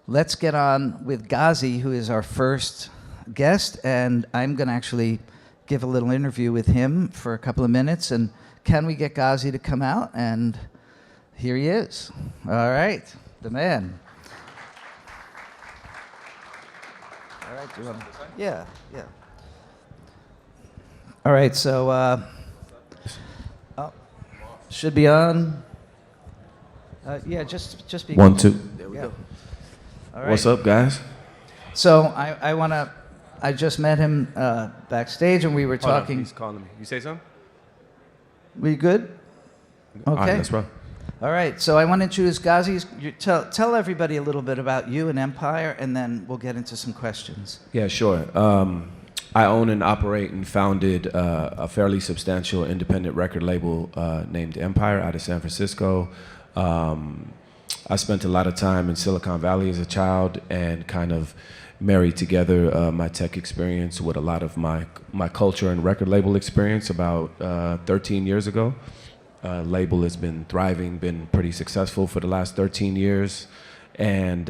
let's get on with Ghazi, who is our first guest, and I'm going to actually give a little interview with him for a couple of minutes. And can we get Ghazi to come out? And here he is. All right, the man. All right, do you want to? Yeah. All right, so should be on. Yeah, just be. 1, 2. There we go. All right. What's up, guys? So I just met him backstage, and we were Hold on, talking. he's calling me. You say something? We good? Okay. All right, let's roll. All right. So I want to introduce Ghazi. Tell everybody a little bit about you and Empire, and then we'll get into some questions. Yeah, sure. I own and operate and founded a fairly substantial independent record label named Empire out of San Francisco. I spent a lot of time in Silicon Valley as a child and kind of married together my tech experience with a lot of my culture and record label experience about 13 years ago. Label has been thriving, been pretty successful for the last 13 years. And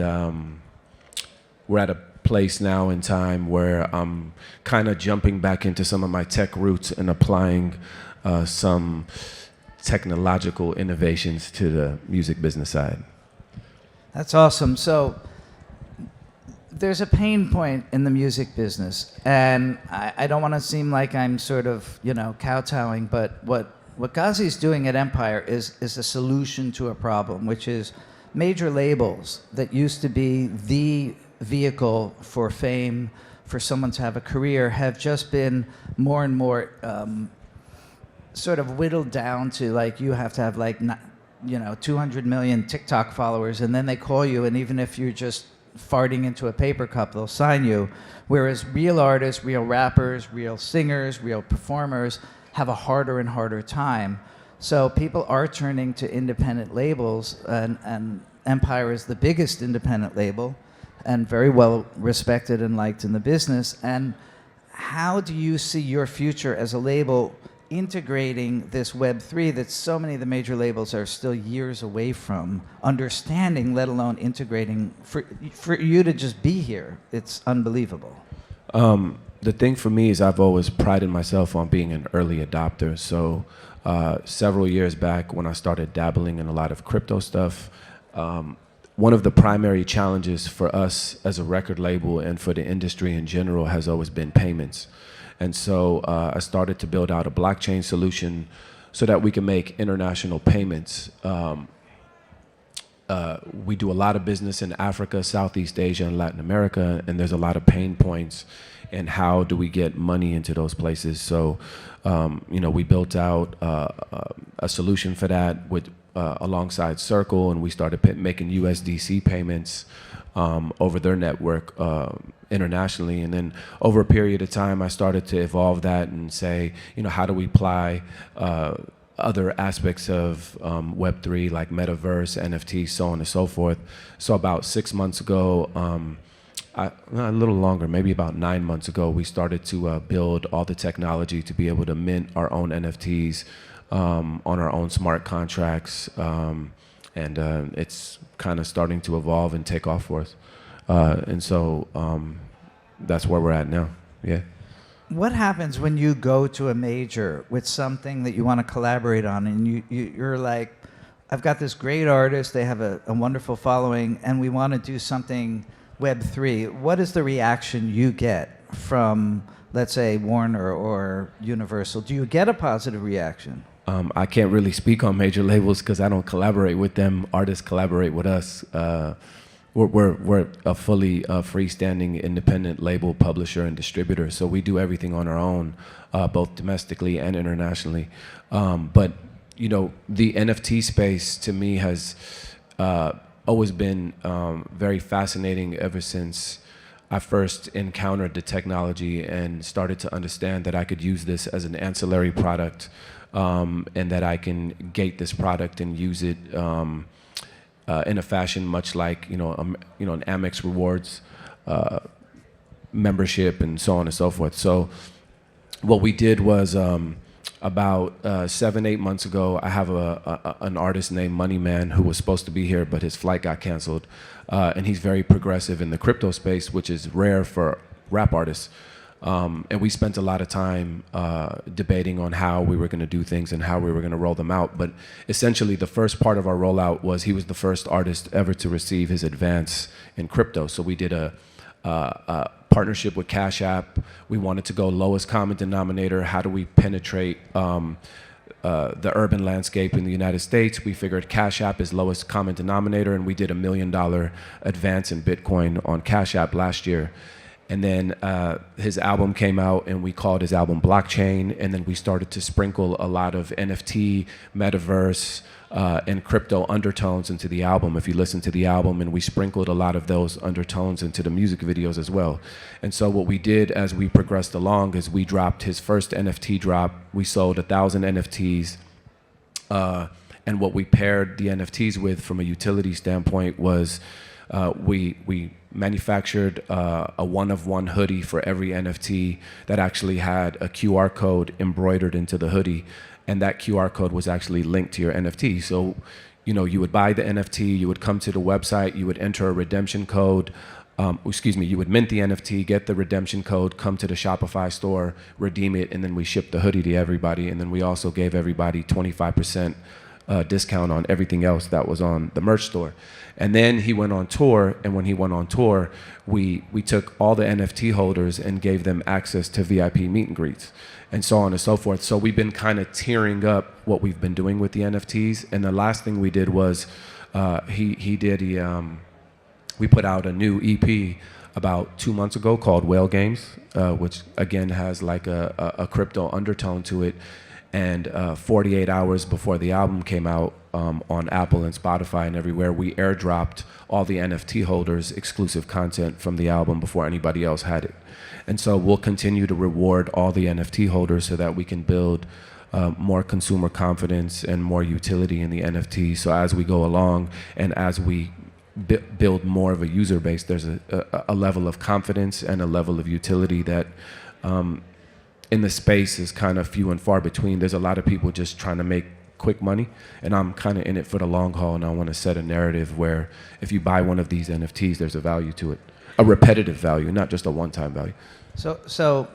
we're at a place now in time where I'm kind of jumping back into some of my tech roots and applying some technological innovations to the music business side. That's awesome. So there's a pain point in the music business, and I don't want to seem like I'm sort of, kowtowing, but what Ghazi's doing at Empire is a solution to a problem, which is major labels that used to be the vehicle for fame, for someone to have a career, have just been more and more sort of whittled down to, like, you have to have 200 million TikTok followers, and then they call you, and even if you're just farting into a paper cup, they'll sign you. Whereas real artists, real rappers, real singers, real performers have a harder and harder time. So people are turning to independent labels, and Empire is the biggest independent label and very well respected and liked in the business. And how do you see your future as a label integrating this Web3 that so many of the major labels are still years away from understanding, let alone integrating? For you to just be here, it's unbelievable. The thing for me is I've always prided myself on being an early adopter. So several years back when I started dabbling in a lot of crypto stuff, one of the primary challenges for us as a record label and for the industry in general has always been payments. And so I started to build out a blockchain solution so that we can make international payments. We do a lot of business in Africa, Southeast Asia, and Latin America, and there's a lot of pain points in how do we get money into those places. So, we built out a solution for that with alongside Circle, and we started making USDC payments over their network internationally. And then over a period of time, I started to evolve that and say, how do we apply other aspects of Web3 like metaverse, NFTs, so on and so forth. So about 6 months ago, a little longer, maybe about 9 months ago, we started to build all the technology to be able to mint our own NFTs on our own smart contracts. And it's kind of starting to evolve and take off for us. And so that's where we're at now. Yeah. What happens when you go to a major with something that you want to collaborate on, and you're like, I've got this great artist, they have a wonderful following, and we want to do something Web3. What is the reaction you get from, let's say, Warner or Universal? Do you get a positive reaction? I can't really speak on major labels because I don't collaborate with them. Artists collaborate with us. We're a fully freestanding independent label, publisher, and distributor, so we do everything on our own, both domestically and internationally. But the NFT space to me has always been very fascinating ever since I first encountered the technology and started to understand that I could use this as an ancillary product, and that I can gate this product and use it in a fashion much like an Amex Rewards membership and so on and so forth. So what we did was about 7-8 months ago, I have an artist named Moneyman who was supposed to be here, but his flight got canceled. And he's very progressive in the crypto space, which is rare for rap artists. And we spent a lot of time debating on how we were going to do things and how we were going to roll them out. But essentially, the first part of our rollout was he was the first artist ever to receive his advance in crypto. So we did a partnership with Cash App. We wanted to go lowest common denominator. How do we penetrate the urban landscape in the United States? We figured Cash App is lowest common denominator, and we did $1 million advance in Bitcoin on Cash App last year. And then his album came out, and we called his album Blockchain. And then we started to sprinkle a lot of NFT, metaverse, and crypto undertones into the album. If you listen to the album, and we sprinkled a lot of those undertones into the music videos as well. And so what we did as we progressed along is we dropped his first NFT drop. We sold 1,000 NFTs. And what we paired the NFTs with from a utility standpoint was we manufactured a one-of-one hoodie for every NFT that actually had a QR code embroidered into the hoodie, and that QR code was actually linked to your NFT. So, you know, you would buy the NFT, you would come to the website, you would enter a redemption code, you would mint the NFT, get the redemption code, come to the Shopify store, redeem it, and then we shipped the hoodie to everybody. And then we also gave everybody 25% discount on everything else that was on the merch store. And then he went on tour, and when he went on tour, we took all the NFT holders and gave them access to VIP meet and greets, and so on and so forth. So we've been kind of tearing up what we've been doing with the NFTs. And the last thing we did was we put out a new EP about 2 months ago called Whale Games, which again has like a crypto undertone to it. And 48 hours before the album came out, on Apple and Spotify and everywhere, we airdropped all the NFT holders exclusive content from the album before anybody else had it. And so we'll continue to reward all the NFT holders so that we can build more consumer confidence and more utility in the NFT. So as we go along and as we build more of a user base, there's a level of confidence and a level of utility that in the space is kind of few and far between. There's a lot of people just trying to make quick money, and I'm kind of in it for the long haul, and I want to set a narrative where if you buy one of these NFTs, there's a value to it, a repetitive value, not just a one-time value. So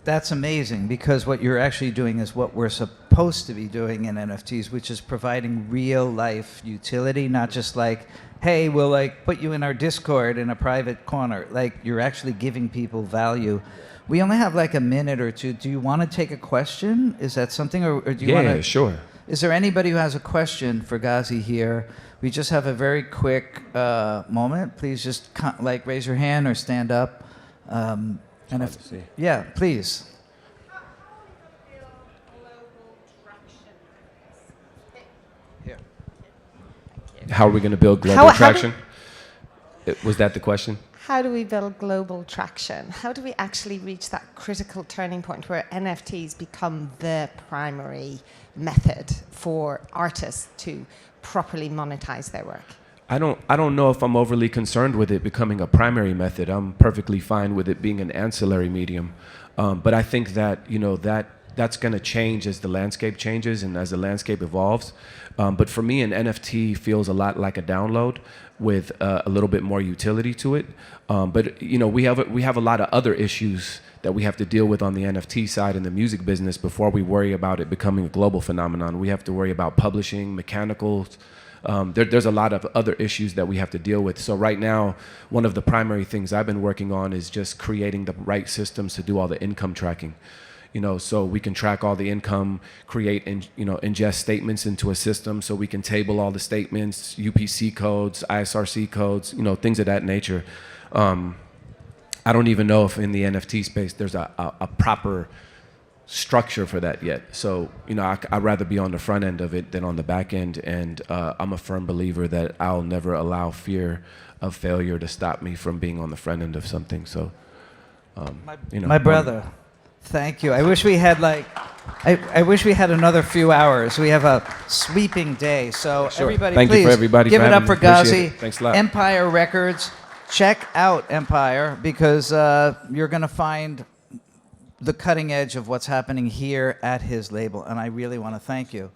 that's amazing, because what you're actually doing is what we're supposed to be doing in NFTs, which is providing real life utility, not just like, hey, we'll like put you in our Discord in a private corner. Like, you're actually giving people value. We only have like a minute or two. Do you want to take a question? Is that something, or do you want to? Yeah, sure. Is there anybody who has a question for Ghazi here? We just have a very quick moment. Please just like raise your hand or stand up. And if, yeah, please. Here. How are we going to build global traction? Was that the question? How do we build global traction? How do we actually reach that critical turning point where NFTs become the primary method for artists to properly monetize their work? I don't know if I'm overly concerned with it becoming a primary method. I'm perfectly fine with it being an ancillary medium. But I think that, you know, that's going to change as the landscape changes and as the landscape evolves. But for me, an NFT feels a lot like a download with a little bit more utility to it. But you know, we have a lot of other issues that we have to deal with on the NFT side in the music business before we worry about it becoming a global phenomenon. We have to worry about publishing, mechanicals. There's a lot of other issues that we have to deal with. So right now, one of the primary things I've been working on is just creating the right systems to do all the income tracking. You know, so we can track all the income, create and, you know, ingest statements into a system so we can table all the statements, UPC codes, ISRC codes, you know, things of that nature. I don't even know if in the NFT space there's a proper structure for that yet. So, you know, I'd rather be on the front end of it than on the back end. And I'm a firm believer that I'll never allow fear of failure to stop me from being on the front end of something. So, you know. My brother. Thank you. I wish we had I wish we had another few hours. We have a sweeping day. So sure. everybody, Thank please you for everybody give for it up for Ghazi. Thanks a lot. Empire Records. Check out Empire, because you're going to find the cutting edge of what's happening here at his label, and I really want to thank you.